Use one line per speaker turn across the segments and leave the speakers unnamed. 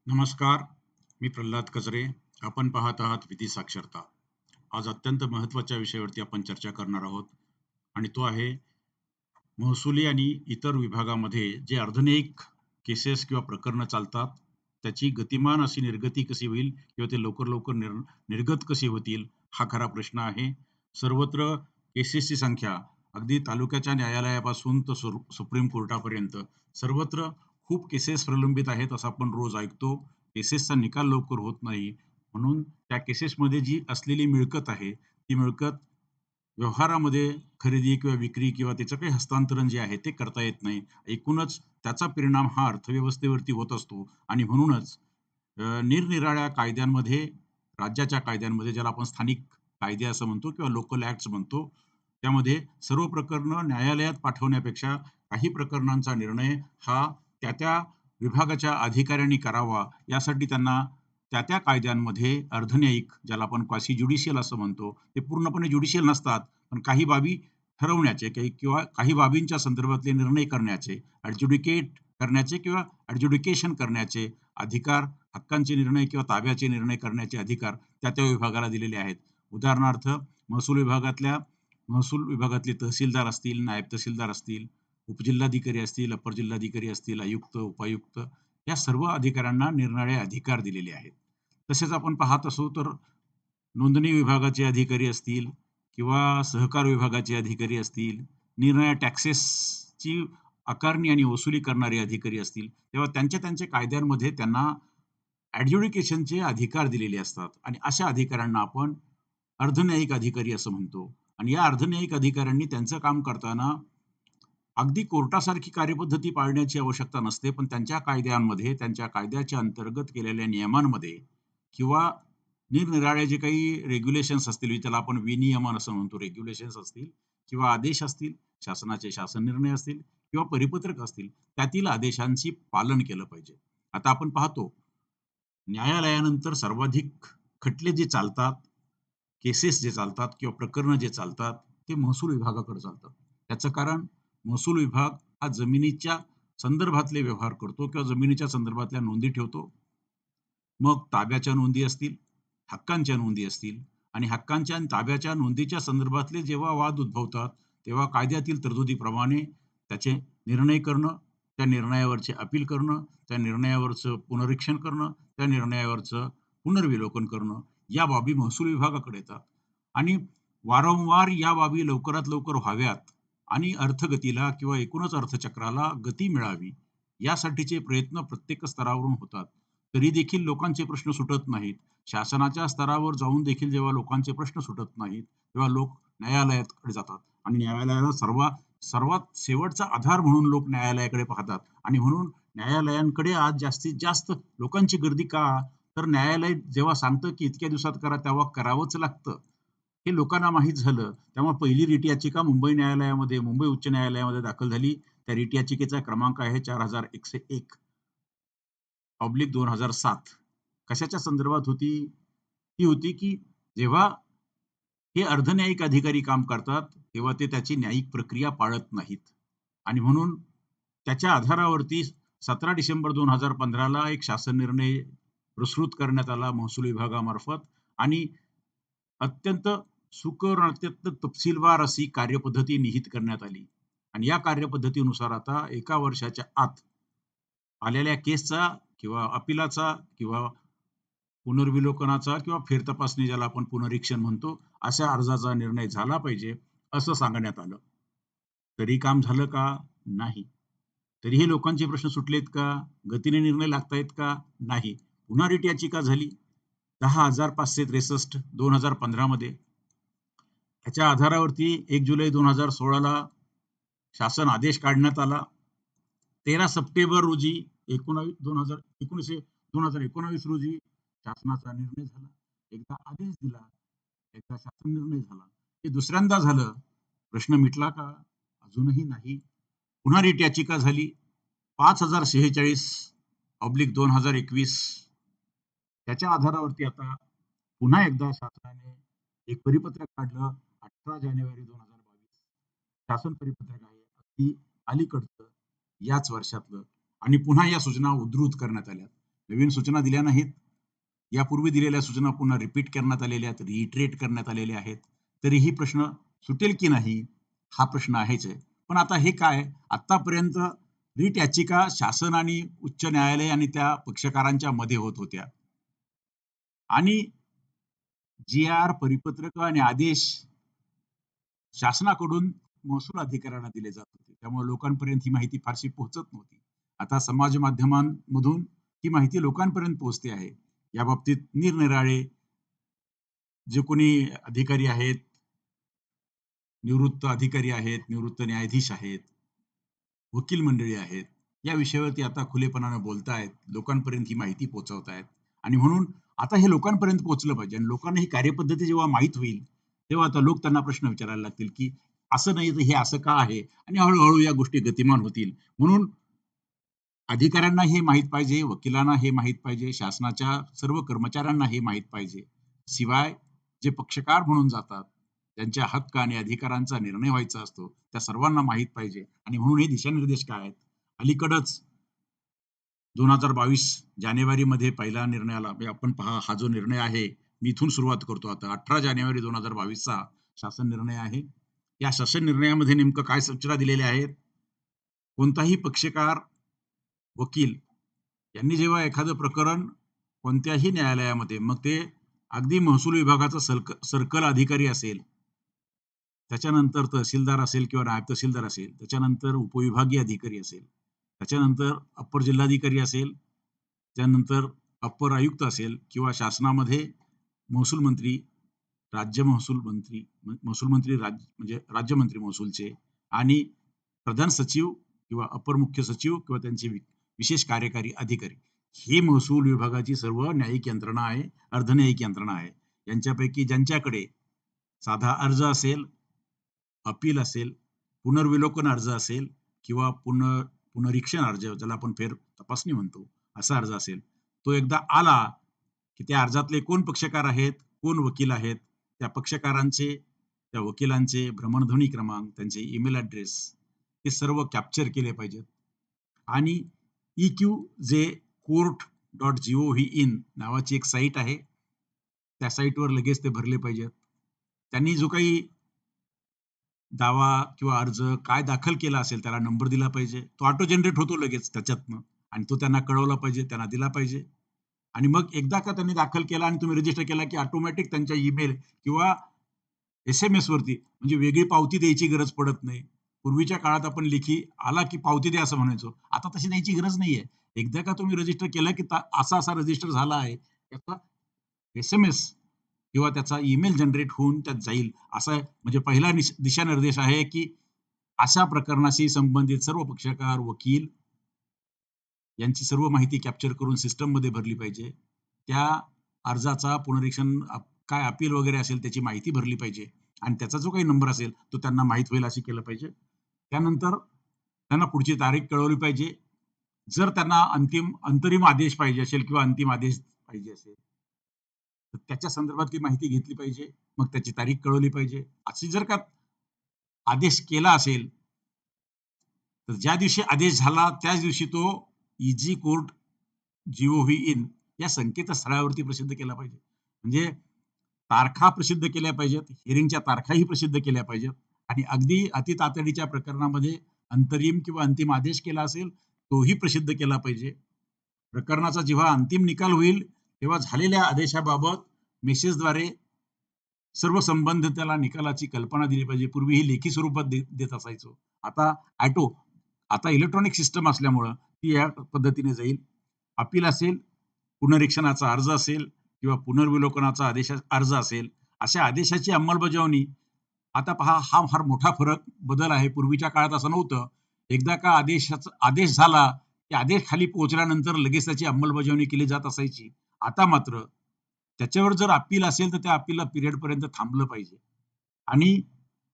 नमस्कार. मी प्रल्हाद कजरे. आपण पाहत आहात विधी साक्षरता. आज अत्यंत महत्त्वाच्या विषयावरती आपण चर्चा करणार आहोत आणि तो आहे महसुली आणि इतर विभागामध्ये जे अर्धन्यायिक केसेस किंवा प्रकरणं चालतात, त्याची गतिमान अशी निर्गती कशी होईल किंवा ते लवकर निर्गत कशी होतील, हा खरा प्रश्न आहे. सर्वत्र केसेसची संख्या अगदी तालुक्याच्या न्यायालयापासून तर सुप्रीम कोर्टापर्यंत सर्वत्र खूप केसेस प्रलंबित आहेत, असं आपण रोज ऐकतो. केसेसचा निकाल लवकर होत नाही. म्हणून त्या केसेसमध्ये जी असलेली मिळकत आहे, ती मिळकत व्यवहारामध्ये खरेदी किंवा विक्री किंवा त्याचं काही हस्तांतरण जे आहे ते करता येत नाही. एकूणच त्याचा परिणाम हा अर्थव्यवस्थेवरती होत असतो आणि म्हणूनच निरनिराळ्या कायद्यांमध्ये, राज्याच्या कायद्यांमध्ये ज्याला आपण स्थानिक कायदे असं म्हणतो किंवा लोकल ॲक्ट्स म्हणतो, त्यामध्ये सर्व प्रकरणं न्यायालयात पाठवण्यापेक्षा काही प्रकरणांचा निर्णय हा त्या विभागाच्या अधिकाऱ्यांनी करावा, यासाठी त्यांना त्या कायद्यांमध्ये अर्धन्यायिक ज्याला आपण क्वासी ज्युडिशियल असं म्हणतो, ते पूर्णपणे ज्युडिशियल नसतात, पण काही बाबी ठरवण्याचे किंवा काही बाबींच्या संदर्भातले निर्णय करण्याचे, ॲडज्युडिकेट करण्याचे किंवा ॲडज्युडिकेशन करण्याचे अधिकार, हक्कांचे निर्णय किंवा ताब्याचे निर्णय करण्याचे अधिकार त्या विभागाला दिलेले आहेत. उदाहरणार्थ, महसूल विभागातले तहसीलदार असतील, नायब तहसीलदार असतील, उपजिल्हाधिकारी असतील, अपर जिल्हाधिकारी असतील, आयुक्त, उपायुक्त या सर्व अधिकाऱ्यांना निरनिराळे अधिकार दिलेले आहेत. तसेच आपण पाहत असू तर नोंदणी विभागाचे अधिकारी असतील किंवा सहकार विभागाचे अधिकारी असतील, निरनिराळ्या टॅक्सेसची आकारणी आणि वसुली करणारे अधिकारी असतील, तेव्हा त्यांच्या कायद्यांमध्ये त्यांना ॲडज्युडिकेशनचे अधिकार दिलेले असतात आणि अशा अधिकाऱ्यांना आपण अर्धन्यायिक अधिकारी असं म्हणतो. आणि या अर्धन्यायिक अधिकाऱ्यांनी त्यांचं काम करताना अगदी कोर्टासारखी कार्यपद्धती पाळण्याची आवश्यकता नसते, पण त्यांच्या कायद्यांमध्ये, त्यांच्या कायद्याच्या अंतर्गत केलेल्या नियमांमध्ये किंवा निरनिराळे जे काही रेग्युलेशन्स असतील, त्याला आपण विनियमन असं म्हणतो, रेग्युलेशन्स असतील किंवा आदेश असतील, शासनाचे शासन निर्णय असतील किंवा परिपत्रक असतील, त्यातील आदेशांची पालन केलं पाहिजे. आता आपण पाहतो, न्यायालयानंतर सर्वाधिक खटले जे चालतात, केसेस जे चालतात किंवा प्रकरणं जे चालतात, ते महसूल विभागाकडे चालतात. त्याचं कारण महसूल विभाग हा जमिनीच्या संदर्भातले व्यवहार करतो किंवा जमिनीच्या संदर्भातल्या नोंदी ठेवतो. मग ताब्याच्या नोंदी असतील, हक्कांच्या नोंदी असतील आणि हक्कांच्या आणि ताब्याच्या नोंदीच्या संदर्भातले जेव्हा वाद उद्भवतात, तेव्हा कायद्यातील तरतुदीप्रमाणे त्याचे निर्णय करणं, त्या निर्णयावरचे अपील करणं, त्या निर्णयावरचं पुनरीक्षण करणं, त्या निर्णयावरचं पुनर्विलोकन करणं, या बाबी महसूल विभागाकडे येतात. आणि वारंवार या बाबी लवकरात लवकर व्हाव्यात आणि अर्थगतीला किंवा एकूणच अर्थचक्राला गती मिळावी, यासाठीचे प्रयत्न प्रत्येक स्तरावरून होतात. तरी देखील लोकांचे प्रश्न सुटत नाहीत. शासनाच्या स्तरावर जाऊन देखील जेव्हा लोकांचे प्रश्न सुटत नाहीत, तेव्हा लोक न्यायालयाकडे जातात आणि न्यायालयाला सर्वात शेवटचा आधार म्हणून लोक न्यायालयाकडे पाहतात आणि म्हणून न्यायालयांकडे आज जास्तीत जास्त लोकांची गर्दी का? तर न्यायालय जेव्हा सांगतं, की इतक्या दिवसात करा, तेव्हा करावंच लागतं. हे लोकांना माहीत झालं. त्यामुळे पहिली रिट याचिका मुंबई उच्च न्यायालयामध्ये दाखल झाली. त्या रिट याचिकेचा क्रमांक आहे 4101/2007. कशाच्या संदर्भात होती? ती होती, की जेव्हा हे अर्धन्यायिक अधिकारी काम करतात, तेव्हा ते त्याची न्यायिक प्रक्रिया पाळत नाहीत. आणि म्हणून त्याच्या आधारावरती 17 डिसेंबर 2015 ला एक शासन निर्णय प्रस्तुत करण्यात आला महसूल विभागामार्फत आणि अत्यंत सुकर आणि अत्यंत तपशीलवार अशी कार्यपद्धती निहित करण्यात आली. आणि या कार्यपद्धतीनुसार आता 1 वर्षाच्या आत आलेल्या केसचा किंवा अपिलाचा किंवा पुनर्विलोकनाचा किंवा फेरतपासणी ज्याला आपण पुनरीक्षण म्हणतो, अशा अर्जाचा निर्णय झाला पाहिजे, असं सांगण्यात आलं. तरी काम झालं का? नाही. तरीही लोकांचे प्रश्न सुटलेत का? गतीने निर्णय लागतायत का? नाही. पुन्हा रिट याचिका झाली 10,563 2015 मध्ये. त्याच्या आधारावरती 1 जुलै 2016 ला शासन आदेश काढण्यात आला. 13 सप्टेंबर रोजी 2019 रोजी शासनाचा निर्णय झाला. एकदा आदेश दिला, एकदा शासन निर्णय झाला. हे दुसऱ्यांदा झालं. प्रश्न मिटला का? अजूनही नाही. पुन्हा रिट याचिका झाली 5046/2021. त्याच्या आधारावरती आता पुन्हा एकदा शासनाने एक परिपत्रक काढलं 18 जानेवारी 2022. शासन परिपत्रक आहे अगदी अलीकडचं, याच वर्षातलं आणि पुन्हा या सूचना उद्धृत करण्यात आल्या. नवीन सूचना दिल्या नाहीत. यापूर्वी दिलेल्या सूचना पुन्हा रिपीट करण्यात आलेल्या आहेत, रिइटरेट करण्यात आलेल्या आहेत. तरीही प्रश्न सुटेल की नाही हा प्रश्न आहेच आहे. पण आता हे काय आतापर्यंत रीट याचिका शासन आणि उच्च न्यायालय आणि त्या पक्षकारांच्या मध्ये होत होत्या आणि जी-आर, परिपत्रक आणि आदेश शासनाकडून महसूल अधिकाऱ्यांना दिले जात होते. त्यामुळे लोकांपर्यंत ही माहिती फारशी पोहोचत नव्हती. आता समाज माध्यमांमधून ही माहिती लोकांपर्यंत पोहोचते आहे. या बाबतीत निरनिराळे जे कोणी अधिकारी आहेत, निवृत्त अधिकारी आहेत, निवृत्त न्यायाधीश आहेत, वकील मंडळी आहेत, या विषयावरती आता खुलेपणाने बोलतायत, लोकांपर्यंत ही माहिती पोहोचवतायत आणि म्हणून आता हे लोकांपर्यंत पोहोचलं पाहिजे आणि लोकांना ही कार्यपद्धती जेव्हा माहीत होईल, तेव्हा आता लोक त्यांना प्रश्न विचारायला लागतील, की असं नाही तर हे असं का आहे? आणि हळू या गोष्टी गतिमान होतील. म्हणून अधिकाऱ्यांना हे माहीत पाहिजे, वकिलांना हे माहीत पाहिजे, शासनाच्या सर्व कर्मचाऱ्यांना हे माहीत पाहिजे. शिवाय जे पक्षकार म्हणून जातात, त्यांच्या हक्क आणि अधिकारांचा निर्णय व्हायचा असतो, त्या सर्वांना माहीत पाहिजे आणि म्हणून हे दिशानिर्देश काय आहेत? अलीकडंच 2022 जानेवारीमध्ये पहिला निर्णय आला. म्हणजे आपण पहा हा जो निर्णय आहे, मी इथून सुरुवात करतो आता. 18 जानेवारी 2022 चा शासन निर्णय आहे. या शासन निर्णयामध्ये नेमकं काय सूचना दिलेल्या आहेत? कोणताही पक्षकार, वकील यांनी जेव्हा एखादं प्रकरण कोणत्याही न्यायालयामध्ये, मग ते अगदी महसूल विभागाचा सर्कल अधिकारी असेल, त्याच्यानंतर तहसीलदार असेल किंवा नायब तहसीलदार असेल, त्याच्यानंतर उपविभागीय अधिकारी असेल, त्याच्यानंतर अप्पर जिल्हाधिकारी असेल, त्यानंतर अप्पर आयुक्त असेल किंवा शासनामध्ये महसूल मंत्री, महसूल मंत्री म्हणजे राज्यमंत्री महसूलचे आणि प्रधान सचिव किंवा अप्पर मुख्य सचिव किंवा त्यांचे विशेष कार्यकारी अधिकारी. ही महसूल विभागाची सर्व न्यायिक यंत्रणा आहे, अर्धन्यायिक यंत्रणा आहे. यांच्यापैकी ज्यांच्याकडे साधा अर्ज असेल, अपील असेल, पुनर्विलोकन अर्ज असेल किंवा पुनरीक्षण अर्ज ज्याला आपण फेर तपासणी म्हणतो, असा अर्ज असेल, तो एकदा आला की त्या अर्जातले कोण पक्षकार आहेत, कोण वकील आहेत, त्या पक्षकारांचे, त्या वकिलांचे भ्रमणध्वनी क्रमांक, त्यांचे ईमेल ॲड्रेस हे सर्व कॅप्चर केले पाहिजेत आणि EQJ court.gov.in नावाची एक साईट आहे. त्या साईटवर लगेच ते भरले पाहिजेत. त्यांनी जो काही दावा किंवा अर्ज काय दाखल केला असेल त्याला नंबर दिला पाहिजे. तो ऑटो जनरेट होतो लगेच त्याच्यातनं आणि तो त्यांना कळवला पाहिजे, त्यांना दिला पाहिजे. आणि मग एकदा का त्यांनी दाखल केला आणि तुम्ही रजिस्टर केला की ऑटोमॅटिक त्यांच्या ईमेल किंवा SMS वरती म्हणजे वेगळी पावती द्यायची गरज पडत नाही. पूर्वीच्या काळात आपण लेखी आला की पावती द्या असं म्हणायचो. आता तशी द्यायची गरज नाहीये. एकदा का तुम्ही रजिस्टर केलं की असा रजिस्टर झाला आहे, त्याचा SMS किंवा त्याचा ईमेल जनरेट होऊन त्यात जाईल. असा म्हणजे पहिला दिशानिर्देश आहे की अशा प्रकरणाशी संबंधित सर्व पक्षकार, वकील यांची सर्व माहिती कॅप्चर करून सिस्टममध्ये भरली पाहिजे. त्या अर्जाचा पुनरीक्षण काय अपील वगैरे असेल त्याची माहिती भरली पाहिजे आणि त्याचा जो काही नंबर असेल तो त्यांना माहीत होईल अशी केलं पाहिजे. त्यानंतर त्यांना पुढची तारीख कळवली पाहिजे. जर त्यांना अंतरिम आदेश पाहिजे असेल किंवा अंतिम आदेश पाहिजे असेल, तर त्याच्या संदर्भात ती माहिती घेतली पाहिजे. मग त्याची तारीख कळवली पाहिजे. अशी जर का आदेश केला असेल, तर ज्या दिवशी आदेश झाला त्याच दिवशी तो EG कोर्ट GOV.in या संकेतस्थळावरती प्रसिद्ध केला पाहिजे. म्हणजे तारखा प्रसिद्ध केल्या पाहिजेत, हिअरिंगच्या तारखाही प्रसिद्ध केल्या पाहिजेत आणि अगदी अतितातडीच्या प्रकरणामध्ये अंतरिम किंवा अंतिम आदेश केला असेल, तोही प्रसिद्ध केला पाहिजे. प्रकरणाचा जेव्हा अंतिम निकाल होईल, तेव्हा झालेल्या आदेशाबाबत मेसेजद्वारे सर्व संबंधितांना निकालाची कल्पना दिली पाहिजे. पूर्वी ही लेखी स्वरूपात देत असायचो. आता इलेक्ट्रॉनिक सिस्टम असल्यामुळं ती या पद्धतीने जाईल. अपील असेल, पुनरीक्षणाचा अर्ज असेल किंवा पुनर्विलोकनाचा अर्ज असेल, अशा आदेशाची अंमलबजावणी आता पहा हा फार मोठा बदल आहे. पूर्वीच्या काळात असं नव्हतं. एकदा का आदेश झाला, की आदेश खाली पोहोचल्यानंतर लगेच त्याची अंमलबजावणी केली जात असायची. आता मात्र त्याच्यावर जर अपील असेल तर त्या अपीलला पिरियडपर्यंत थांबलं पाहिजे आणि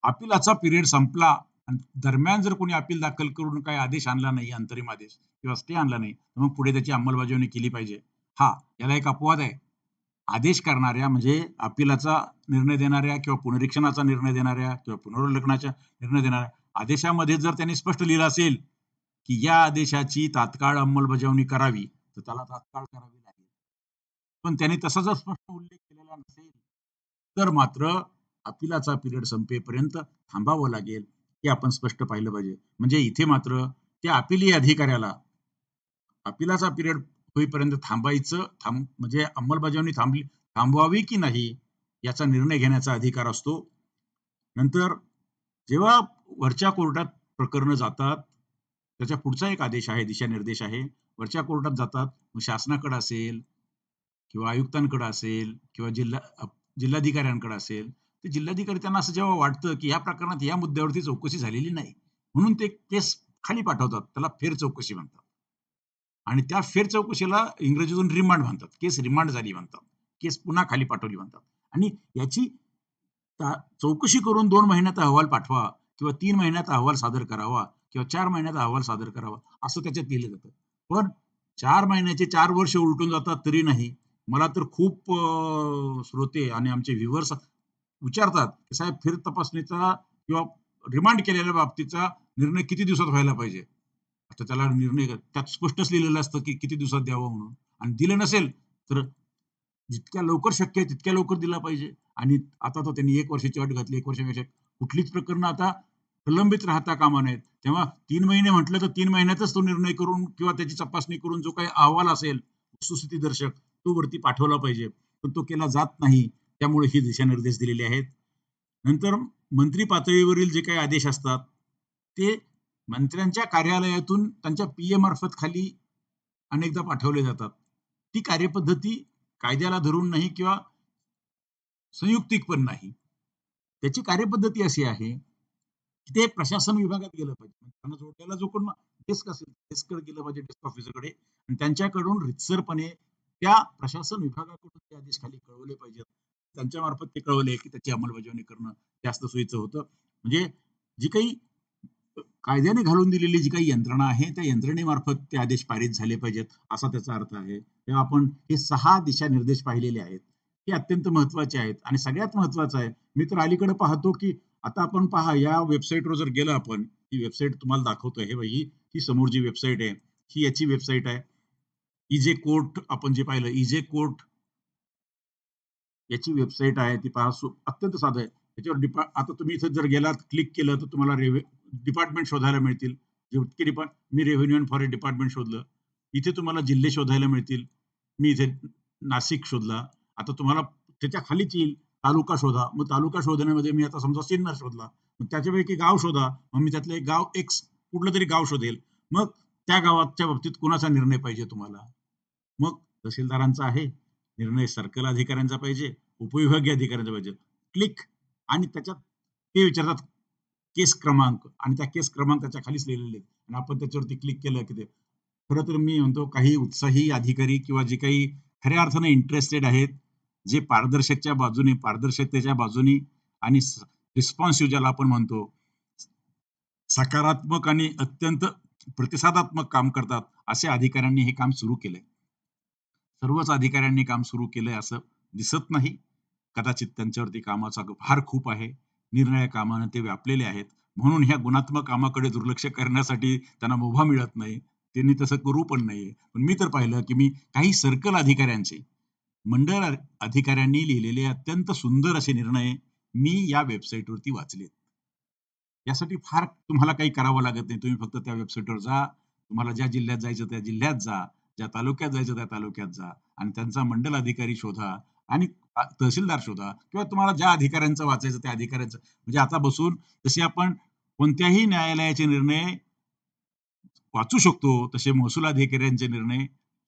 अपीलाचा पिरियड संपला आणि दरम्यान जर कोणी अपील दाखल करून काही आदेश आणला नाही, अंतरिम आदेश किंवा स्टे आणला नाही, तर मग पुढे त्याची अंमलबजावणी केली पाहिजे. याला एक अपवाद आहे. आदेश करणाऱ्या म्हणजे अपीलाचा निर्णय देणाऱ्या किंवा पुनरीक्षणाचा निर्णय देणाऱ्या किंवा पुनर्विलोकनाचा निर्णय देणाऱ्या आदेशामध्ये जर त्यांनी स्पष्ट लिहिलं असेल की या आदेशाची तात्काळ अंमलबजावणी करावी, तर तर त्याला तात्काळ करावी लागेल. पण त्याने तसा जर स्पष्ट उल्लेख केलेला नसेल, तर मात्र अपिलाचा पिरियड संपेपर्यंत थांबावं लागेल, हे आपण स्पष्ट पाहिलं पाहिजे. म्हणजे इथे मात्र त्या अपिलीय अधिकाऱ्याला अपिलाचा पिरियड होईपर्यंत म्हणजे अंमलबजावणी थांबवावी की नाही, याचा निर्णय घेण्याचा अधिकार असतो. नंतर जेव्हा वरच्या कोर्टात प्रकरणं जातात, त्याच्या पुढचा एक आदेश आहे, दिशानिर्देश आहे. वरच्या कोर्टात जातात, मग शासनाकडे असेल किंवा आयुक्तांकडे असेल किंवा जिल्हाधिकाऱ्यांकडे असेल, ते जिल्हाधिकारी त्यांना असं जेव्हा वाटतं, की या प्रकरणात या मुद्द्यावरती चौकशी झालेली नाही, म्हणून ते केस खाली पाठवतात. त्याला फेर चौकशी म्हणतात. आणि त्या फेर चौकशीला इंग्रजीतून रिमांड म्हणतात. केस रिमांड झाली म्हणतात. केस पुन्हा खाली पाठवली म्हणतात. आणि याची चौकशी करून 2 महिन्यात अहवाल पाठवा किंवा 3 महिन्यात अहवाल सादर करावा किंवा 4 महिन्यात अहवाल सादर करावा, असं त्याच्यात लिहिलं जातं. पण 4 महिन्याचे 4 वर्ष उलटून जातात तरी नाही. मला तर खूप श्रोते आणि आमचे व्ह्यूअर्स विचारतात, की "साहेब फेर तपासणीचा किंवा रिमांड केलेल्या बाबतीचा निर्णय किती दिवसात व्हायला पाहिजे?" तर त्याला निर्णय त्यात स्पष्टच लिहिलेलं असतं, की किती दिवसात द्यावं म्हणून. आणि दिलं नसेल, तर जितक्या लवकर शक्य आहे तितक्या लवकर दिला पाहिजे. आणि आता तर त्यांनी 1 वर्षाची अट घातली. 1 वर्षापेक्षा कुठलीच प्रकरणं आता प्रलंबित राहता कामा नयेत. तेव्हा 3 महिने म्हटलं तर 3 महिन्यातच तो निर्णय करून किंवा त्याची तपासणी करून जो काही अहवाल असेल, वस्तुस्थितीदर्शक, तो वरती पाठवला पाहिजे. पण तो केला जात नाही. त्यामुळे हे दिशानिर्देश दिलेले आहेत. नंतर मंत्री पातळीवरील जे काही आदेश असतात, ते मंत्र्यांच्या कार्यालयातून त्यांच्या पी मार्फत खाली अनेकदा पाठवले जातात. ती कार्यपद्धती कायद्याला धरून नाही किंवा संयुक्तिक पण नाही. त्याची कार्यपद्धती अशी आहे, की ते प्रशासन विभागात गेलं पाहिजे. त्यांना जोडलेला जो कोण डेस्क असेल, डेस्ककडे गेलं पाहिजे, डेस्क ऑफिसरकडे आणि त्यांच्याकडून रितसरपणे त्या प्रशासन विभागाकडून ते आदेश खाली कळवले पाहिजेत. त्यांच्यामार्फत ते कळवले, की त्याची अंमलबजावणी करणं जास्त सोयीचं होतं. म्हणजे जी काही कायद्याने घालून दिलेली जी काही यंत्रणा आहे, त्या यंत्रणेमार्फत ते आदेश पारित झाले पाहिजेत, असा त्याचा अर्थ आहे. तेव्हा आपण हे 6 दिशानिर्देश पाहिलेले आहेत. हे अत्यंत महत्त्वाचे आहेत आणि सगळ्यात महत्त्वाचं आहे, मी तर अलीकडे पाहतो, की आता आपण पहा या वेबसाईटवर जर गेलं आपण, ही वेबसाईट तुम्हाला दाखवतोय. हे बघा, ही समोर जी वेबसाईट आहे, ही याची वेबसाईट आहे. ई-जे कोर्ट आपण जे पाहिलं, ई-जे कोर्ट याची वेबसाईट आहे. ती पहा अत्यंत साधं आहे. त्याच्यावर आता तुम्ही इथे जर गेलात, क्लिक केलं, तर तुम्हाला डिपार्टमेंट शोधायला मिळतील. जितके मी रेव्हेन्यू अँड फॉरेस्ट डिपार्टमेंट शोधलं. इथे तुम्हाला जिल्हे शोधायला मिळतील. मी इथे नाशिक शोधला. आता तुम्हाला त्याच्या खालीच येईल तालुका शोधा. मग तालुका शोधण्यामध्ये मी आता समजा सिन्नर शोधला. मग त्याच्यापैकी गाव शोधा. मग मी त्यातलं एक गाव एक्स कुठलं तरी गाव शोधेल. मग त्या गावाच्या बाबतीत कुणाचा निर्णय पाहिजे तुम्हाला? मग तहसीलदारांचा आहे, निर्णय सर्कल अधिकाऱ्यांचा पाहिजे, उपविभागीय अधिकाऱ्यांचा पाहिजे. क्लिक आणि त्याच्यात ते विचारतात केस क्रमांक आणि त्या केस क्रमांक त्याच्या खालीच लिहिलेले आहेत. आणि आपण त्याच्यावरती क्लिक केलं की ते खरं तर मी म्हणतो काही उत्साही अधिकारी किंवा जे काही खऱ्या अर्थाने इंटरेस्टेड आहेत, जे पारदर्शकतेच्या बाजूनी आणि रिस्पॉन्सिव्ह ज्याला आपण म्हणतो, सकारात्मक आणि अत्यंत प्रतिसादात्मक काम करतात, अशा अधिकाऱ्यांनी हे काम सुरू केलंय. सर्वच अधिकाऱ्यांनी काम सुरू केलंय असं दिसत नाही. कदाचित त्यांच्यावरती कामाचा भार खूप आहे. निरनिराळ्या कामानं ते व्यापलेले आहेत. म्हणून ह्या गुणात्मक कामाकडे दुर्लक्ष करण्यासाठी त्यांना मुभा मिळत नाही. त्यांनी तसं करू पण नाहीये. पण मी तर पाहिलं, की मी काही सर्कल अधिकाऱ्यांचे, मंडळ अधिकाऱ्यांनी लिहिलेले अत्यंत सुंदर असे निर्णय मी या वेबसाईटवरती वाचलेत. यासाठी फार तुम्हाला काही करावं लागत नाही. तुम्ही फक्त त्या वेबसाईटवर जा. तुम्हाला ज्या जिल्ह्यात जायचं त्या जिल्ह्यात जा. ज्या तालुक्यात जायचं त्या तालुक्यात जा आणि त्यांचा मंडल अधिकारी शोधा आणि तहसीलदार शोधा किंवा तुम्हाला ज्या अधिकाऱ्यांचं वाचायचं त्या अधिकाऱ्यांचं म्हणजे आता बसून जसे आपण कोणत्याही न्यायालयाचे निर्णय वाचू शकतो, तसे महसूल अधिकाऱ्यांचे निर्णय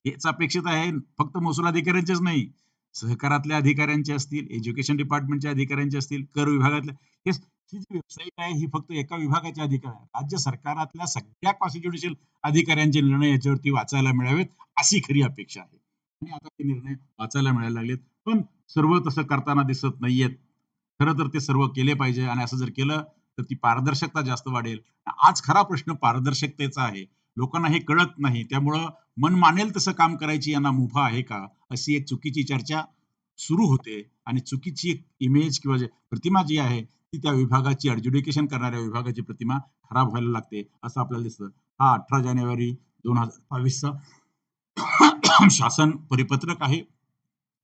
हेच अपेक्षित आहे. फक्त महसूल अधिकाऱ्यांचेच नाही, सहकारातल्या अधिकाऱ्यांचे असतील, एज्युकेशन डिपार्टमेंटच्या अधिकाऱ्यांचे असतील, कर विभागातल्या हे ही जी वेबसाईट आहे, ही फक्त एका विभागाचे अधिकारी आहे. राज्य सरकारातल्या सगळ्या कॉन्स्टिट्युशनल अधिकाऱ्यांचे निर्णय याच्यावरती वाचायला मिळावेत, अशी खरी अपेक्षा आहे. आणि आता ते निर्णय वाचायला मिळायला लागलेत. पण सर्व तसं करताना दिसत नाहीयेत. खरं तर ते सर्व केले पाहिजे आणि असं जर केलं, तर ती पारदर्शकता जास्त वाढेल. आज खरा प्रश्न पारदर्शकतेचा आहे. लोकांना हे कळत नाही. त्यामुळं मन मानेल तसं काम करायची यांना मुभा आहे का? अशी एक चुकीची चर्चा सुरू होते आणि चुकीची एक इमेज किंवा प्रतिमा जी आहे, ती त्या विभागाची एज्युडिकेशन करणाऱ्या विभागाची प्रतिमा खराब व्हायला लागते, असं आपल्याला दिसतं. हा 18 जानेवारी 2022 चा शासन परिपत्रक आहे,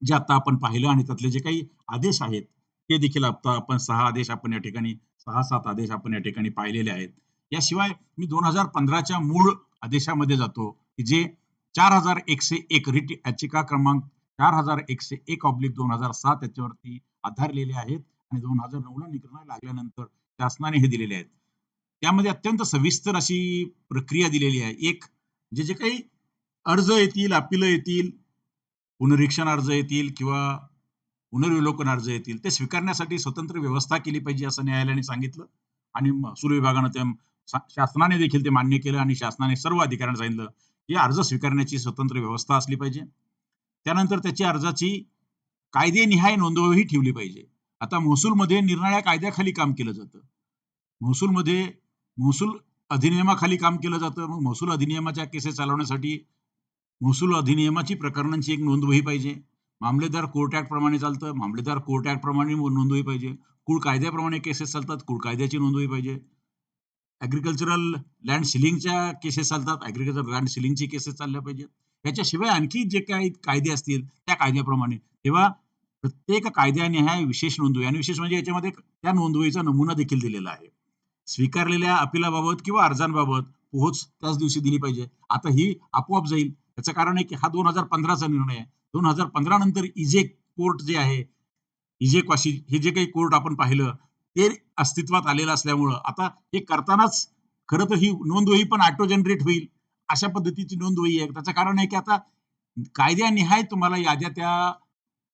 जे आता आपण पाहिलं आणि त्यातले जे काही आदेश आहेत, ते देखील आता आपण 6 आदेश आपण या ठिकाणी 6-7 आदेश आपण या ठिकाणी पाहिलेले आहेत. याशिवाय मी 2015च्या मूळ आदेशामध्ये जातो, की जे 4101 याचिका क्रमांक 4101/2007 याच्यावरती आधारलेले आहेत आणि 2009ला निर्णय लागल्यानंतर शासनाने हे दिलेले आहेत. त्यामध्ये अत्यंत सविस्तर अशी प्रक्रिया दिलेली आहे. एक जे काही अर्ज येतील, अपीलं येतील, पुनरीक्षण अर्ज येतील किंवा पुनर्विलोकन अर्ज येतील, ते स्वीकारण्यासाठी स्वतंत्र व्यवस्था केली पाहिजे असं न्यायालयाने सांगितलं आणि महसूल विभागानं ते शासनाने देखील ते मान्य केलं आणि शासनाने सर्व अधिकाऱ्यांना सांगितलं, की अर्ज स्वीकारण्याची स्वतंत्र व्यवस्था असली पाहिजे. त्यानंतर त्याची अर्जाची कायदेनिहाय नोंदवही ठेवली पाहिजे. आता महसूलमध्ये निरनिराळ्या कायद्याखाली काम केलं जातं. महसूलमध्ये महसूल अधिनियमाखाली काम केलं जातं. मग महसूल अधिनियमाच्या केसेस चालवण्यासाठी महसूल अधिनियमाची प्रकरणांची एक नोंदवही पाहिजे. मामलेदार कोर्ट ॲक्ट प्रमाणे चालतं. मामलेदार कोर्ट ॲक्ट प्रमाणे नोंदवही पाहिजे. कुळ कायद्याप्रमाणे केसेस चालतात. कुळ कायद्याची नोंदवही पाहिजे. ॲग्रीकल्चरल लँड सीलिंगच्या केसेस चालतात. ॲग्रीकल्चर लँड सीलिंगची केसेस चालल्या पाहिजेत. याच्याशिवाय आणखी जे काही कायदे असतील त्या कायद्याप्रमाणे. तेव्हा प्रत्येक कायद्यानिहाय विशेष नोंदवही आणि विशेष म्हणजे याच्यामध्ये त्या नोंदवहीचा नमुना देखील दिलेला आहे. स्वीकारलेल्या अपिलाबाबत किंवा अर्जांबाबत पोहोच त्याच दिवशी दिली पाहिजे. आता ही आपोआप जाईल. त्याचं कारण आहे की हा 2015चा निर्णय आहे. 2015 नंतर इजेक कोर्ट जे आहे, इजेक वाशी हे जे काही कोर्ट आपण पाहिलं, ते अस्तित्वात आलेलं असल्यामुळं आता हे करतानाच खरं तर ही नोंदवही पण ऑटो जनरेट होईल. अशा पद्धतीची नोंदवही आहे. त्याचं कारण आहे की आता कायद्यानिहाय तुम्हाला याद्या त्या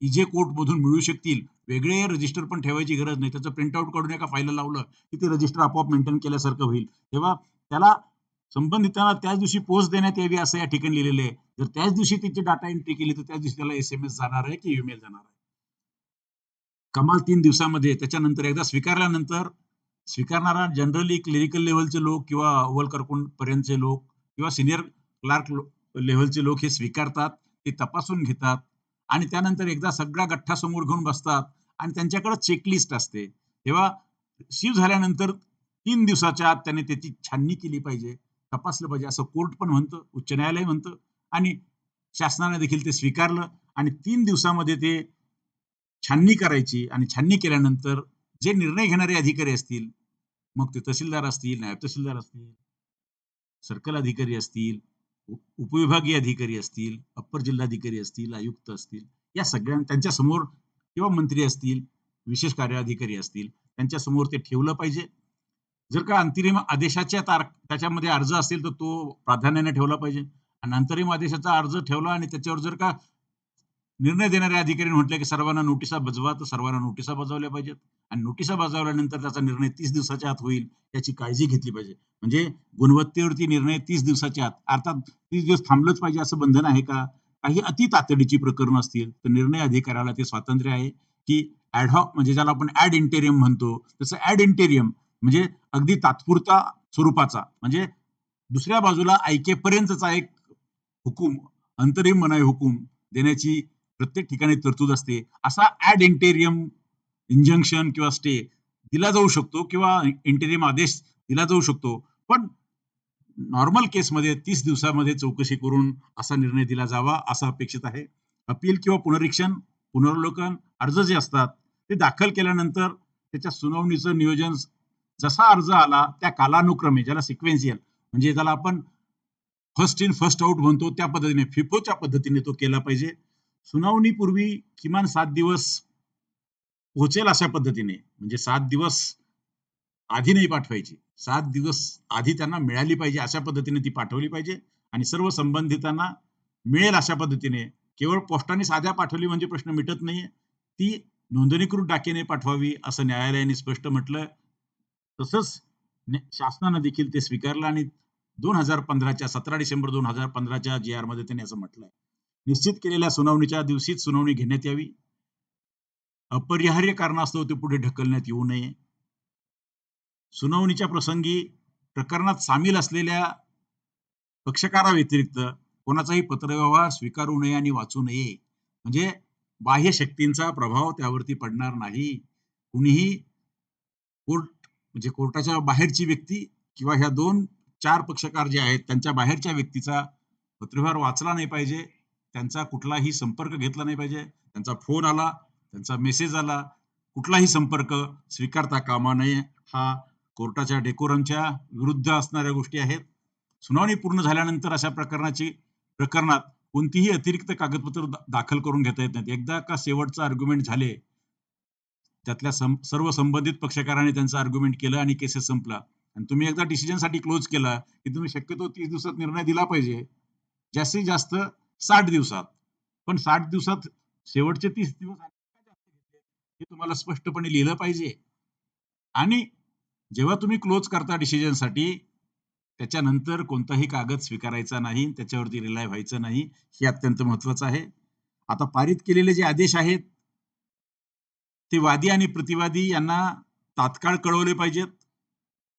इजे कोर्टमधून मिळू शकतील. वेगळे रजिस्टर पण ठेवायची गरज नाही. त्याचं प्रिंट आउट काढून एका फाईलला लावलं, की ते रजिस्टर आपोआप मेंटेन केल्यासारखं होईल. तेव्हा त्याला संबंधितांना त्याच दिवशी पोच देण्यात यावी असं या ठिकाणी लिहिलेलं आहे. जर त्याच दिवशी त्याची डाटा एंट्री केली, तर त्याच दिवशी त्याला एस-एम-एस जाणार आहे की ईमेल जाणार आहे. कमाल 3 दिवसामध्ये त्याच्यानंतर एकदा स्वीकारल्यानंतर स्वीकारणारा जनरली क्लेरिकल लेव्हलचे लोक किंवा अव्वल पर्यंतचे लोक किंवा सीनियर क्लार्क लेव्हलचे लोक हे स्वीकारतात, ते तपासून घेतात आणि त्यानंतर एकदा सगळा गठ्ठा समोर घेऊन बसतात आणि त्यांच्याकडे चेकलिस्ट असते. तेव्हा रिसीव्ह झाल्यानंतर 3 दिवसाच्या आत त्याने त्याची छाननी केली पाहिजे, तपासलं पाहिजे असं कोर्ट पण म्हणतं, उच्च न्यायालय म्हणतं आणि शासनाने देखील ते स्वीकारलं आणि 3 दिवसामध्ये ते छाननी करायची आणि छाननी केल्यानंतर जे निर्णय घेणारे अधिकारी असतील, मग ते तहसीलदार असतील, नायब तहसीलदार असतील, सर्कल अधिकारी असतील, उपविभागीय अधिकारी असतील, अप्पर जिल्हाधिकारी असतील, आयुक्त असतील, या त्यांच्या समोर किंवा मंत्री असतील, विशेष कार्य अधिकारी असतील, त्यांच्या समोर ते ठेवलं पाहिजे. जर का अंतरिम आदेशाच्या त्याच्यामध्ये अर्ज असेल, तर तो प्राधान्याने ठेवला पाहिजे आणि अंतरिम आदेशाचा अर्ज ठेवला आणि त्याच्यावर जर का निर्णय देणाऱ्या अधिकाऱ्यांनी म्हटलं, की सर्वांना नोटिसा बजवा, तर सर्वांना नोटिसा बजावल्या पाहिजेत आणि नोटिसा बजावल्यानंतर त्याचा निर्णय 30 दिवसाच्या आत होईल, याची काळजी घेतली पाहिजे. म्हणजे गुणवत्तेवरती निर्णय 30 दिवसाच्या आत. अर्थात 30 दिवस थांबलंच पाहिजे असं बंधन आहे का? काही अति तातडीची प्रकरणं असतील, तर निर्णय अधिकाऱ्याला ते स्वातंत्र्य आहे, की ॲड हॉक म्हणजे ज्याला आपण ॲड इंटेरियम म्हणतो, तसं ॲड इंटेरियम म्हणजे अगदी तात्पुरता स्वरूपाचा, म्हणजे दुसऱ्या बाजूला ऐकेपर्यंतचा एक हुकूम, अंतरिम मनाई हुकूम देण्याची प्रत्येक ठिकाणी तरतूद असते. असा ॲड इंटेरियम इंजंक्शन किंवा स्टे दिला जाऊ शकतो किंवा इंटेरियम आदेश दिला जाऊ शकतो. पण नॉर्मल केसमध्ये 30 दिवसामध्ये चौकशी करून असा निर्णय दिला जावा असं अपेक्षित आहे. अपील किंवा पुनरीक्षण, पुनर्वलोकन अर्ज जे असतात ते दाखल केल्यानंतर त्याच्या सुनावणीचं नियोजन जसा अर्ज आला त्या कालानुक्रमे ज्याला सिक्वेन्शियल म्हणजे ज्याला आपण फर्स्ट इन फर्स्ट आउट म्हणतो त्या पद्धतीने फिफोच्या पद्धतीने तो केला पाहिजे. सुनावणीपूर्वी किमान 7 दिवस पोहोचेल अशा पद्धतीने म्हणजे 7 दिवस आधी नाही पाठवायची. 7 दिवस आधी त्यांना मिळाली पाहिजे अशा पद्धतीने ती पाठवली पाहिजे आणि सर्व संबंधितांना मिळेल अशा पद्धतीने. केवळ पोस्टाने साध्या पाठवली म्हणजे प्रश्न मिटत नाहीये. ती नोंदणीकृत डाकीने पाठवावी असं न्यायालयाने स्पष्ट म्हटलं. तसंच शासनानं देखील ते स्वीकारलं आणि 2015च्या 17 डिसेंबर 2015च्या जी-आरमध्ये त्यांनी असं म्हटलंय. निश्चित केलेल्या सुनावणीच्या दिवशीच सुनावणी घेण्यात यावी. अपरिहार्य कारणास्तव ते पुढे ढकलण्यात येऊ नये. सुनावणीच्या प्रसंगी प्रकरणात सामील असलेल्या पक्षकाराव्यतिरिक्त कोणाचाही पत्रव्यवहार स्वीकारू नये आणि वाचू नये. म्हणजे बाह्य शक्तींचा प्रभाव त्यावरती पडणार नाही. कुणीही कोर्ट म्हणजे कोर्टाच्या बाहेरची व्यक्ती किंवा ह्या 2-4 पक्षकार जे आहेत त्यांच्या बाहेरच्या व्यक्तीचा पत्रव्यवहार वाचला नाही पाहिजे. त्यांचा कुठलाही संपर्क घेतला नाही पाहिजे. त्यांचा फोन आला, त्यांचा मेसेज आला, कुठलाही संपर्क स्वीकारता कामा नये. हा कोर्टाच्या डेकोरमच्या विरुद्ध असणाऱ्या गोष्टी आहेत. सुनावणी पूर्ण झाल्यानंतर अशा प्रकरणात कोणतीही अतिरिक्त कागदपत्र दाखल करून घेता येत नाहीत. एकदा का शेवटचं आर्ग्युमेंट झाले, त्यातल्या सर्व संबंधित पक्षकारांनी त्यांचं आर्ग्युमेंट केलं आणि केसेस संपला. आणि तुम्ही एकदा डिसिजनसाठी क्लोज केला, की तुम्ही शक्यतो 30 दिवसात निर्णय दिला पाहिजे. जास्तीत जास्त 60 दिवसात. पण 60 दिवसात शेवटचे 30 दिवस का जास्त घेतले, हे तुम्हाला स्पष्टपणे लिहिलं पाहिजे. आणि जेव्हा तुम्ही क्लोज करता डिसिजनसाठी, त्याच्यानंतर कोणताही कागद स्वीकारायचा नाही, त्याच्यावरती रिलाय व्हायचं नाही. हे अत्यंत महत्वाचं आहे. आता पारित केलेले जे आदेश आहेत, ते वादी आणि प्रतिवादी यांना तात्काळ कळवले पाहिजेत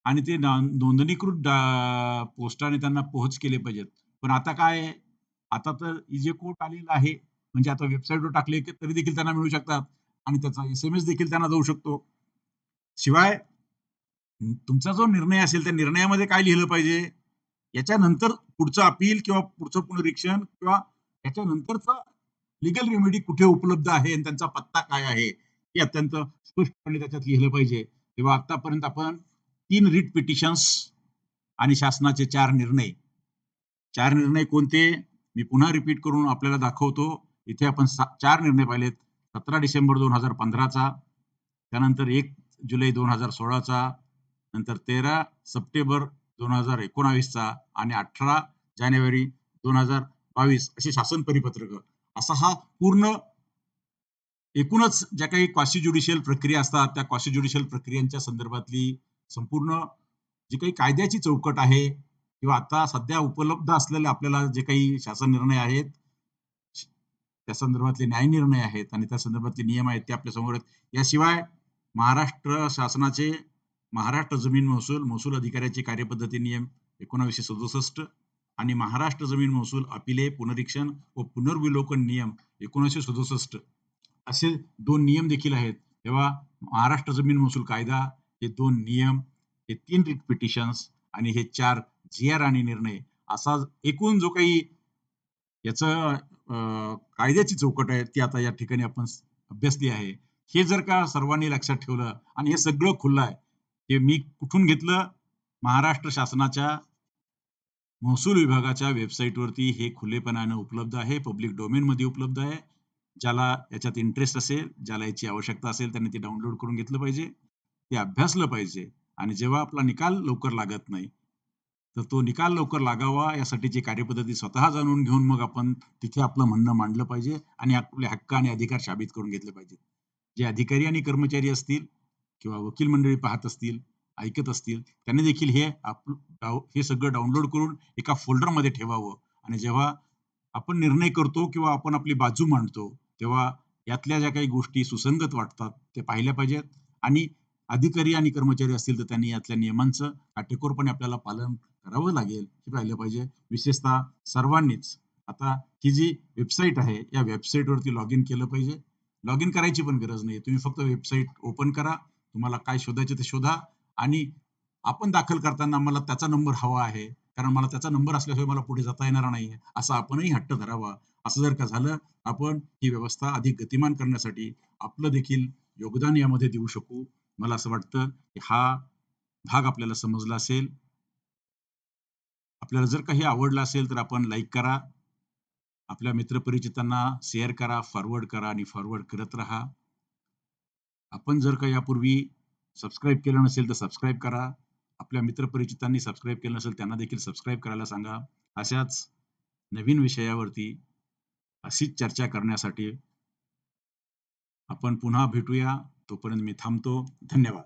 आणि ते नोंदणीकृत पोस्टाने त्यांना पोहोच केले पाहिजेत. पण आता काय आहे, आता तर जे कोर्ट आलेलं आहे, म्हणजे आता वेबसाईटवर टाकले की तरी देखील त्यांना मिळू शकतात आणि त्याचा एस-एम-एस देखील त्यांना जाऊ शकतो. शिवाय तुमचा जो निर्णय असेल, त्या निर्णयामध्ये काय लिहिलं पाहिजे, याच्यानंतर पुढचं अपील किंवा पुढचं पुनरीक्षण किंवा याच्यानंतरचा लीगल रेमेडी कुठे उपलब्ध आहे आणि त्यांचा पत्ता काय आहे, हे अत्यंत स्पष्टपणे त्याच्यात लिहिलं पाहिजे. तेव्हा आतापर्यंत आपण 3 रिट पिटिशन्स आणि शासनाचे 4 निर्णय. 4 निर्णय कोणते? मी पुन्हा रिपीट करून आपल्याला दाखवतो. इथे आपण 4 निर्णय पाहिलेत. 17 डिसेंबर 2015 चा, त्यानंतर 1 जुलै 2016 चा, नंतर 13 सप्टेंबर 2019 चा आणि 18 जानेवारी 2022 असे शासन परिपत्रक. असा हा पूर्ण एकूणच ज्या काही क्वासी ज्युडिशियल प्रक्रिया असतात, त्या क्वासी ज्युडिशियल प्रक्रियांच्या संदर्भातली संपूर्ण जी काही कायद्याची चौकट आहे किंवा आता सध्या उपलब्ध असलेले आपल्याला जे काही शासन निर्णय आहेत, त्या संदर्भातले न्याय निर्णय आहेत आणि त्या संदर्भातले नियम आहेत ते आपल्या समोर आहेत. याशिवाय महाराष्ट्र शासनाचे महाराष्ट्र जमीन महसूल अधिकाऱ्याचे कार्यपद्धती नियम 1967 आणि महाराष्ट्र जमीन महसूल अपिले पुनरीक्षण व पुनर्विलोकन नियम 1967 असे 2 नियम देखील आहेत. तेव्हा महाराष्ट्र जमीन महसूल कायदा, हे 2 नियम, हे 3 रिट पिटिशन्स आणि हे 4 जी-आर आणि निर्णय, असा एकूण जो काही याचं कायद्याची चौकट आहे, ती आता या ठिकाणी आपण अभ्यासली आहे. हे जर का सर्वांनी लक्षात ठेवलं आणि हे सगळं खुलं आहे. हे मी कुठून घेतलं? महाराष्ट्र शासनाच्या महसूल विभागाच्या वेबसाईटवरती हे खुलेपणाने उपलब्ध आहे. पब्लिक डोमेनमध्ये उपलब्ध आहे. ज्याला याच्यात इंटरेस्ट असेल, ज्याला याची आवश्यकता असेल, त्यांनी ते डाउनलोड करून घेतलं पाहिजे. ते अभ्यासलं पाहिजे आणि जेव्हा आपला निकाल लवकर लागत नाही, तर तो निकाल लवकर लागावा यासाठीची कार्यपद्धती स्वतः जाणून घेऊन मग आपण तिथे आपलं म्हणणं मांडलं पाहिजे आणि आपले हक्क आणि अधिकार साबित करून घेतले पाहिजेत. जे अधिकारी आणि कर्मचारी असतील किंवा वकील मंडळी पाहत असतील, ऐकत असतील, त्यांनी देखील हे सगळं डाउनलोड करून एका फोल्डरमध्ये ठेवावं आणि जेव्हा आपण निर्णय करतो किंवा आपण आपली बाजू मांडतो, तेव्हा यातल्या ज्या काही गोष्टी सुसंगत वाटतात, ते पाहिल्या पाहिजेत आणि अधिकारी आणि कर्मचारी असतील, तर त्यांनी यातल्या नियमांचं काटेकोरपणे आपल्याला पालन करावं लागेल, हे पाहिलं पाहिजे. विशेषतः सर्वांनीच आता ही जी वेबसाईट आहे, या वेबसाईटवरती लॉग इन केलं पाहिजे. लॉग इन करायची पण गरज नाही. तुम्ही फक्त वेबसाईट ओपन करा. तुम्हाला काय शोधायचं ते शोधा आणि आपण दाखल करताना मला त्याचा नंबर हवा आहे. कारण मला त्याचा नंबर असल्याशिवाय मला पुढे जाता येणार नाहीये. असा आपणही हट्ट धरावा. असं जर का झालं, आपण ही व्यवस्था अधिक गतिमान करण्यासाठी आपलं देखील योगदान यामध्ये देऊ शकू. मला असं वाटतं, की हा भाग आपल्याला समजला असेल. आपल्याला जर काही आवडलं असेल, तर आपण लाईक करा. आपल्या मित्रपरिचितांना शेअर करा, फॉरवर्ड करा आणि फॉरवर्ड करत राहा. आपण जर का यापूर्वी सबस्क्राईब केलं नसेल, तर सबस्क्राईब करा. आपल्या मित्रपरिचितांनी सबस्क्राईब केलं नसेल, त्यांना देखील सबस्क्राईब करायला सांगा. अशाच नवीन विषयावरती अशीच चर्चा करण्यासाठी आपण पुन्हा भेटूया. तोपर्यंत मी थांबतो. धन्यवाद.